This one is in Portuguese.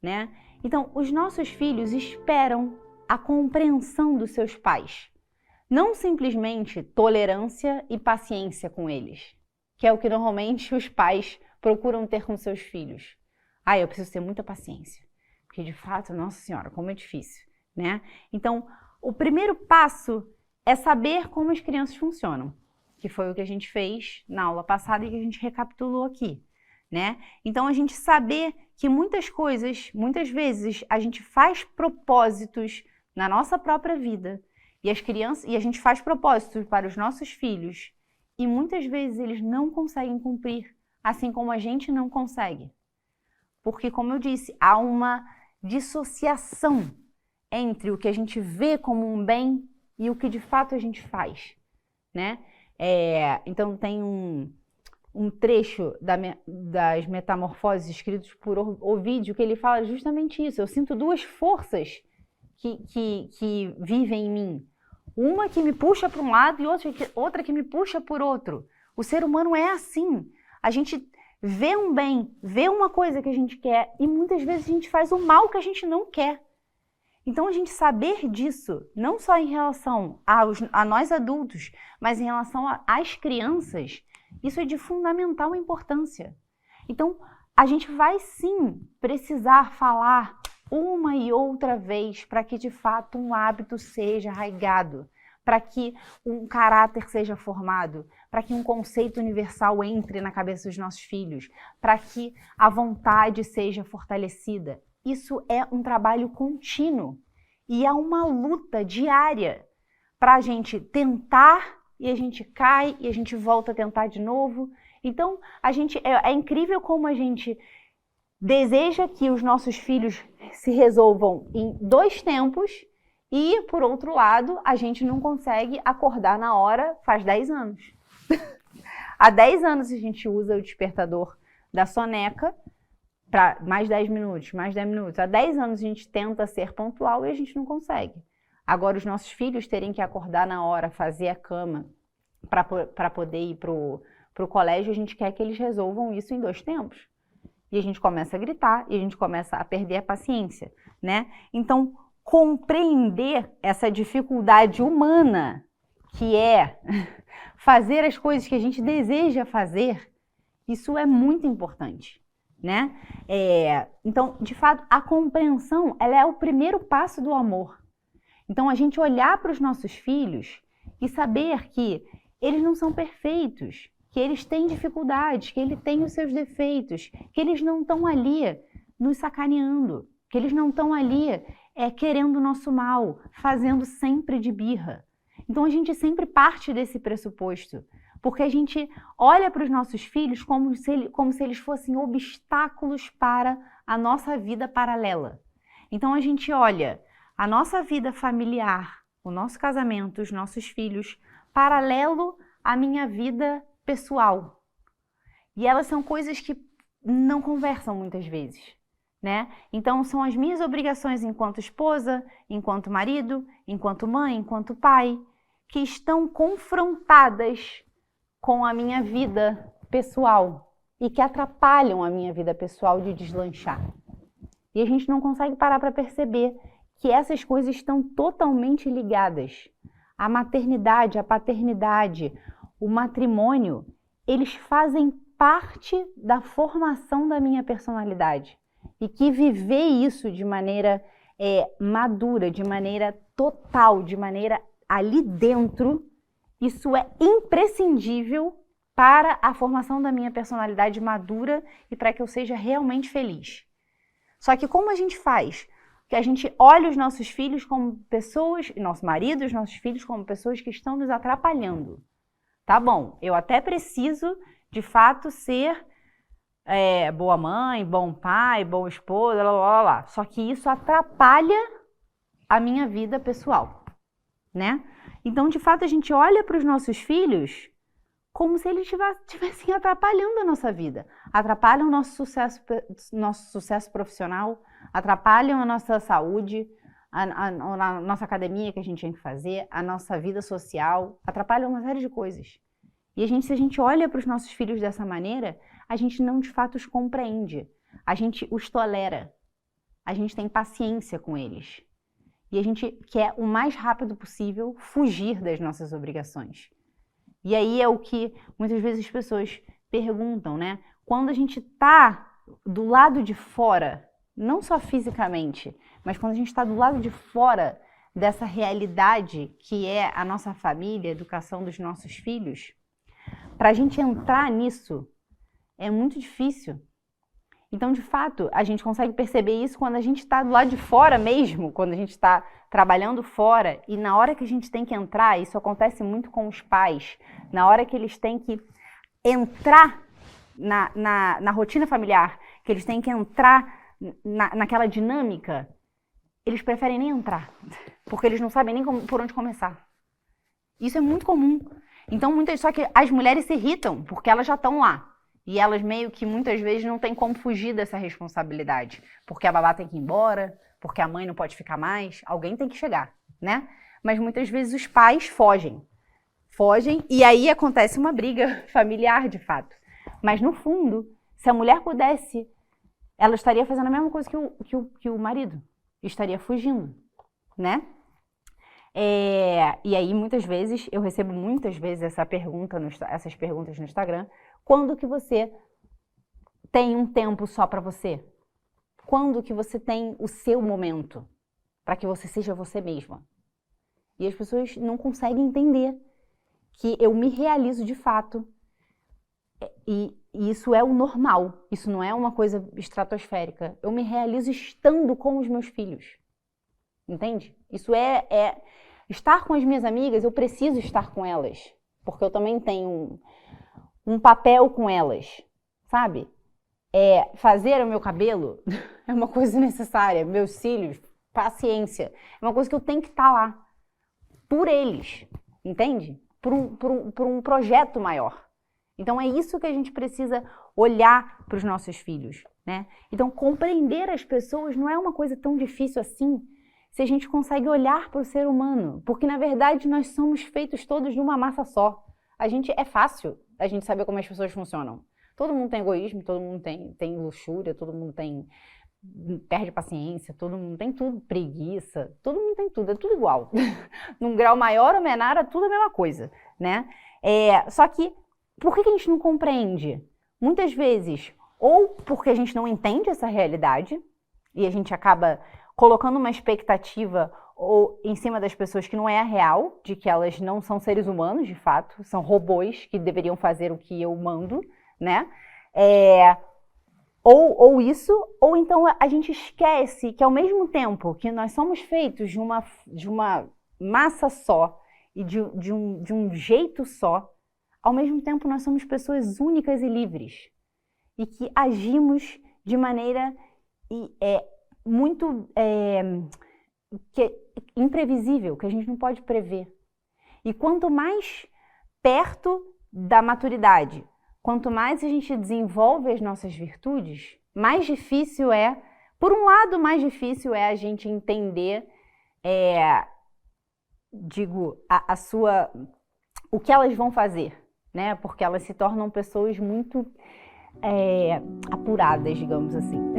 né? Então, os nossos filhos esperam a compreensão dos seus pais, não simplesmente tolerância e paciência com eles, que é o que normalmente os pais procuram ter com seus filhos. Eu preciso ter muita paciência, porque de fato, nossa senhora, como é difícil, né? Então, o primeiro passo é saber como as crianças funcionam, que foi o que a gente fez na aula passada e que a gente recapitulou aqui, né? Então, a gente saber que muitas coisas, muitas vezes, a gente faz propósitos na nossa própria vida e a gente faz propósitos para os nossos filhos e muitas vezes eles não conseguem cumprir, assim como a gente não consegue. Porque, como eu disse, há uma dissociação entre o que a gente vê como um bem e o que de fato a gente faz, né? Então tem um trecho das Metamorfoses escritos por Ovídio que ele fala justamente isso. Eu sinto duas forças que vivem em mim. Uma que me puxa para um lado e outra que me puxa por outro. O ser humano é assim. A gente vê um bem, vê uma coisa que a gente quer e muitas vezes a gente faz o mal que a gente não quer. Então, a gente saber disso, não só em relação a nós adultos, mas em relação às crianças, isso é de fundamental importância. Então, a gente vai sim precisar falar uma e outra vez para que de fato um hábito seja arraigado, para que um caráter seja formado, para que um conceito universal entre na cabeça dos nossos filhos, para que a vontade seja fortalecida. Isso é um trabalho contínuo e é uma luta diária para a gente tentar e a gente cai e a gente volta a tentar de novo. Então, é incrível como a gente deseja que os nossos filhos se resolvam em 2 tempos e, por outro lado, a gente não consegue acordar na hora faz 10 anos. Há 10 anos a gente usa o despertador da soneca para mais 10 minutos, mais 10 minutos. Há 10 anos a gente tenta ser pontual e a gente não consegue. Agora, os nossos filhos terem que acordar na hora, fazer a cama para poder ir para o colégio, a gente quer que eles resolvam isso em 2 tempos. E a gente começa a gritar e a gente começa a perder a paciência, né? Então, compreender essa dificuldade humana que é fazer as coisas que a gente deseja fazer, isso é muito importante, né? Então, de fato, a compreensão, ela é o primeiro passo do amor. Então, a gente olhar para os nossos filhos e saber que eles não são perfeitos, que eles têm dificuldades, que eles têm os seus defeitos, que eles não estão ali nos sacaneando, que eles não estão ali querendo o nosso mal, fazendo sempre de birra. Então, a gente sempre parte desse pressuposto, porque a gente olha para os nossos filhos como se eles fossem obstáculos para a nossa vida paralela. Então, a gente olha a nossa vida familiar, o nosso casamento, os nossos filhos, paralelo à minha vida pessoal. E elas são coisas que não conversam muitas vezes, né? Então, são as minhas obrigações enquanto esposa, enquanto marido, enquanto mãe, enquanto pai, que estão confrontadas com a minha vida pessoal e que atrapalham a minha vida pessoal de deslanchar. E a gente não consegue parar para perceber que essas coisas estão totalmente ligadas. A maternidade, a paternidade, o matrimônio, eles fazem parte da formação da minha personalidade. E que viver isso de maneira madura, de maneira total, de maneira ali dentro, isso é imprescindível para a formação da minha personalidade madura e para que eu seja realmente feliz. Só que como a gente faz? Que a gente olha os nossos filhos como pessoas, nosso marido, os nossos filhos como pessoas que estão nos atrapalhando. Tá bom, eu até preciso, de fato, ser boa mãe, bom pai, bom esposo, blá, blá, blá, blá. Só que isso atrapalha a minha vida pessoal, né? Então, de fato, a gente olha para os nossos filhos como se eles estivessem atrapalhando a nossa vida. Atrapalham o nosso sucesso profissional, atrapalham a nossa saúde, a nossa academia que a gente tem que fazer, a nossa vida social, atrapalham uma série de coisas. E se a gente olha para os nossos filhos dessa maneira, a gente não de fato os compreende, a gente os tolera. a gente tem paciência com eles. E a gente quer o mais rápido possível fugir das nossas obrigações. E aí é o que muitas vezes as pessoas perguntam, né? Quando a gente está do lado de fora, não só fisicamente, mas quando a gente está do lado de fora dessa realidade que é a nossa família, a educação dos nossos filhos, para a gente entrar nisso é muito difícil. Então, de fato, a gente consegue perceber isso quando a gente está do lado de fora mesmo, quando a gente está trabalhando fora, e na hora que a gente tem que entrar, isso acontece muito com os pais, na hora que eles têm que entrar na rotina familiar, que eles têm que entrar naquela dinâmica, eles preferem nem entrar, porque eles não sabem nem por onde começar. Isso é muito comum. Então, só que as mulheres se irritam, porque elas já estão lá. E elas meio que muitas vezes não tem como fugir dessa responsabilidade. Porque a babá tem que ir embora, porque a mãe não pode ficar mais, alguém tem que chegar, né? Mas muitas vezes os pais fogem. Fogem e aí acontece uma briga familiar, de fato. Mas no fundo, se a mulher pudesse, ela estaria fazendo a mesma coisa que o marido. Estaria fugindo, né? E aí muitas vezes, eu recebo muitas vezes essas perguntas no Instagram. Quando que você tem um tempo só para você? Quando que você tem o seu momento para que você seja você mesma? E as pessoas não conseguem entender que eu me realizo de fato. E isso é o normal, isso não é uma coisa estratosférica. Eu me realizo estando com os meus filhos. Entende? Isso estar com as minhas amigas, eu preciso estar com elas. Porque eu também tenho um papel com elas, sabe? Fazer o meu cabelo é uma coisa necessária, meus cílios, paciência. É uma coisa que eu tenho que estar lá, por eles, entende? Por um projeto maior. Então é isso que a gente precisa olhar para os nossos filhos, né? Então compreender as pessoas não é uma coisa tão difícil assim, se a gente consegue olhar para o ser humano, porque na verdade nós somos feitos todos de uma massa só. É fácil a gente saber como as pessoas funcionam. Todo mundo tem egoísmo, todo mundo tem luxúria, todo mundo perde paciência, todo mundo tem tudo, preguiça, todo mundo tem tudo, é tudo igual. Num grau maior ou menor, é tudo a mesma coisa, né? Só que, por que a gente não compreende? Muitas vezes, ou porque a gente não entende essa realidade, e a gente acaba colocando uma expectativa ou em cima das pessoas que não é a real, de que elas não são seres humanos, de fato, são robôs que deveriam fazer o que eu mando, né? Ou isso, ou então a gente esquece que ao mesmo tempo que nós somos feitos de uma massa só e de um jeito só, ao mesmo tempo nós somos pessoas únicas e livres e que agimos de maneira muito imprevisível, que a gente não pode prever. E quanto mais perto da maturidade, quanto mais a gente desenvolve as nossas virtudes, mais difícil por um lado, mais difícil é a gente entender, o que elas vão fazer, né? Porque elas se tornam pessoas muito apuradas, digamos assim.